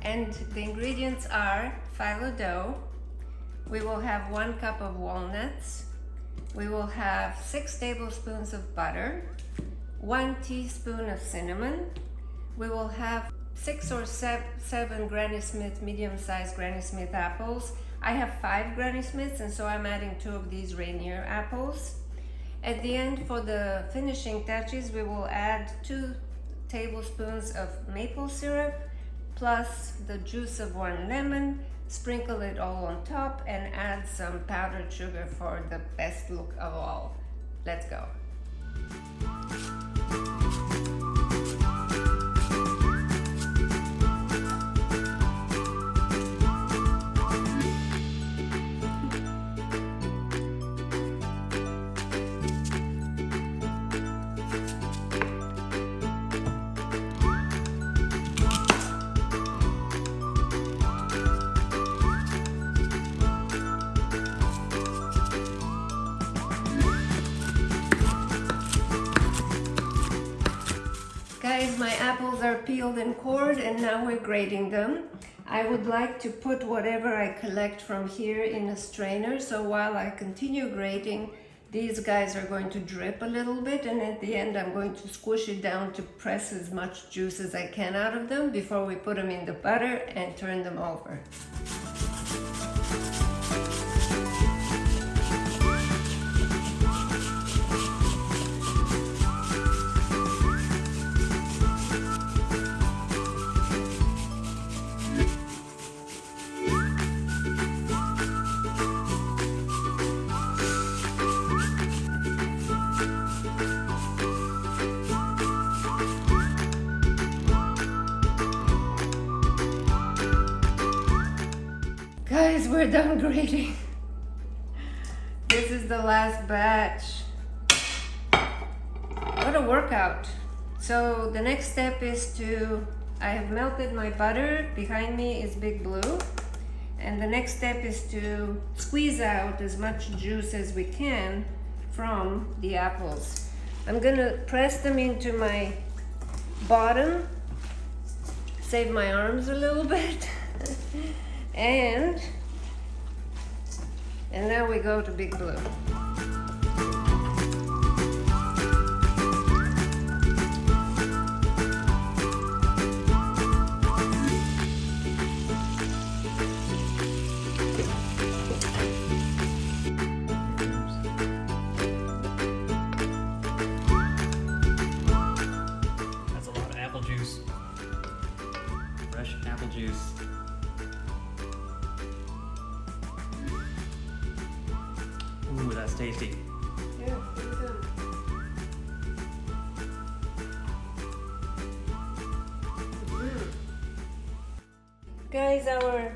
And the ingredients are phyllo dough. We will have 1 cup of walnuts. We will have 6 tablespoons of butter, 1 teaspoon of cinnamon. We will have 6 or 7 Granny Smith, medium-sized Granny Smith apples. I have 5 Granny Smiths, and so I'm adding 2 of these Rainier apples. At the end, for the finishing touches, we will add 2 tablespoons of maple syrup plus the juice of 1 lemon. Sprinkle it all on top and add some powdered sugar for the best look of all. Let's go. Guys, my apples are peeled and cored, and now we're grating them. I would like to put whatever I collect from here in a strainer, so while I continue grating, these guys are going to drip a little bit, and at the end I'm going to squish it down to press as much juice as I can out of them before we put them in the butter and turn them over. Guys, we're done grating. This is the last batch. What a workout. So the next step is I have melted my butter. Behind me is Big Blue. And the next step is to squeeze out as much juice as we can from the apples. I'm gonna press them into my bottom, save my arms a little bit. And now we go to Big Blue. That's a lot of apple juice. Fresh apple juice. Ooh, that's tasty. Yeah, pretty good. Guys, our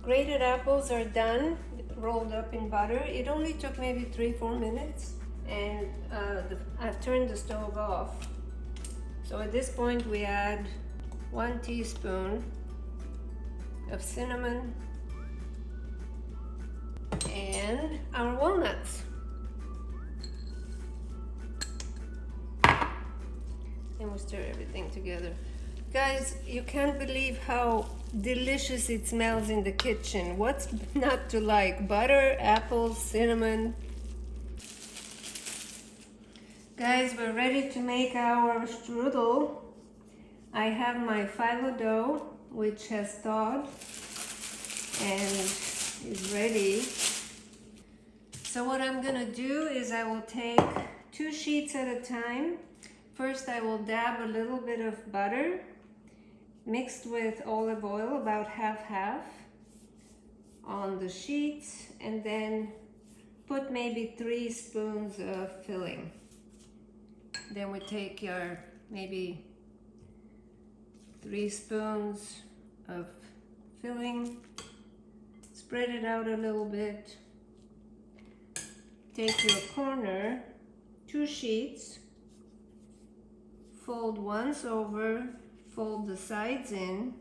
grated apples are done, rolled up in butter. It only took maybe 3-4 minutes, and I've turned the stove off. So at this point we add 1 teaspoon of cinnamon and our walnuts. And we stir everything together. Guys, you can't believe how delicious it smells in the kitchen. What's not to like? Butter, apples, cinnamon. Guys, we're ready to make our strudel. I have my phyllo dough, which has thawed and is ready. So what I'm gonna do is I will take 2 sheets at a time. First, I will dab a little bit of butter mixed with olive oil, about half-half, on the sheets, and then put maybe 3 spoons of filling. Then we take your maybe 3 spoons of filling, spread it out a little bit, take your corner, 2 sheets, fold once over, fold the sides in,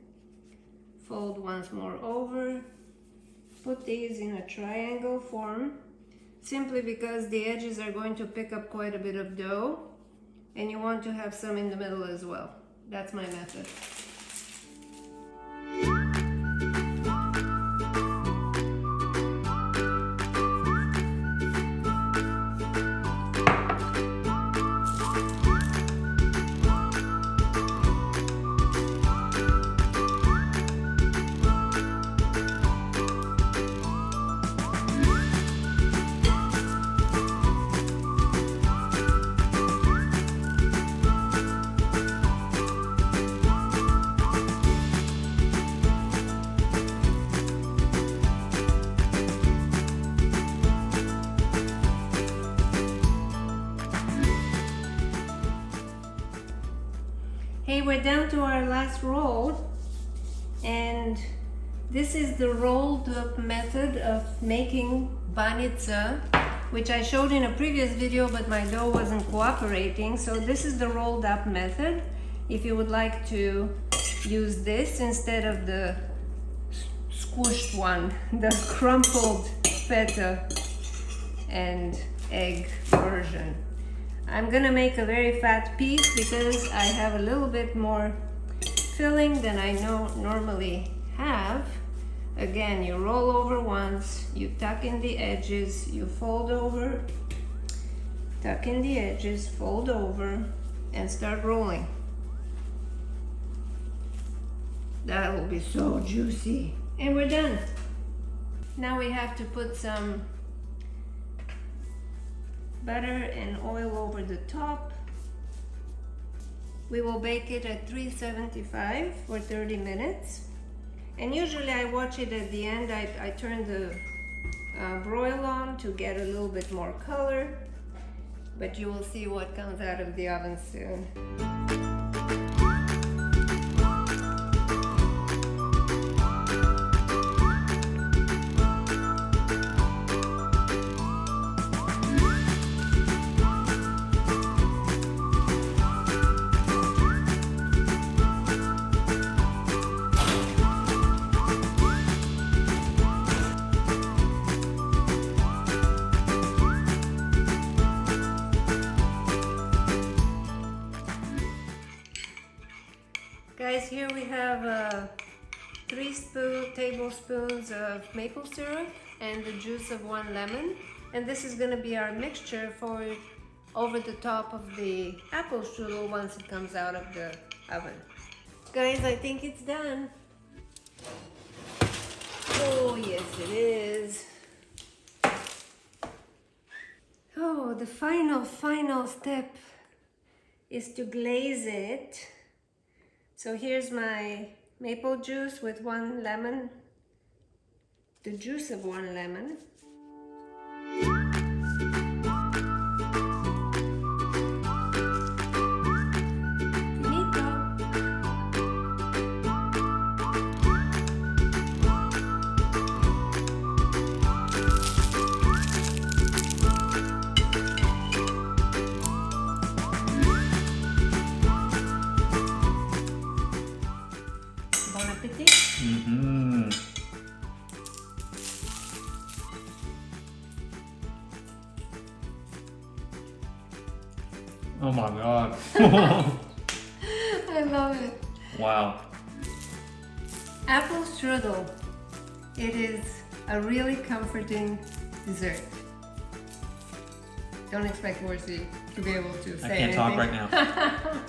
fold once more over, put these in a triangle form, simply because the edges are going to pick up quite a bit of dough, and you want to have some in the middle as well. That's my method. Hey, we're down to our last roll, and this is the rolled up method of making banitsa, which I showed in a previous video, but my dough wasn't cooperating. So this is the rolled up method. If you would like to use this instead of the squished one, the crumpled feta and egg version. I'm gonna make a very fat piece because I have a little bit more filling than I normally have. Again, you roll over once, you tuck in the edges, you fold over, tuck in the edges, fold over, and start rolling. That will be so juicy. And we're done. Now we have to put some butter and oil over the top. We will bake it at 375 for 30 minutes. And usually I watch it at the end. I turn the broil on to get a little bit more color, but you will see what comes out of the oven soon. Guys, here we have 3 tablespoons of maple syrup and the juice of 1 lemon. And this is going to be our mixture for over the top of the apple strudel once it comes out of the oven. Guys, I think it's done. Oh, yes it is. Oh, the final step is to glaze it. So here's my maple juice with 1 lemon, the juice of 1 lemon. Bon appetit. Mm-hmm. Oh my God. I love it. Wow. Apple strudel. It is a really comforting dessert. Don't expect Horsey to be able to say I can't talk anything. right now.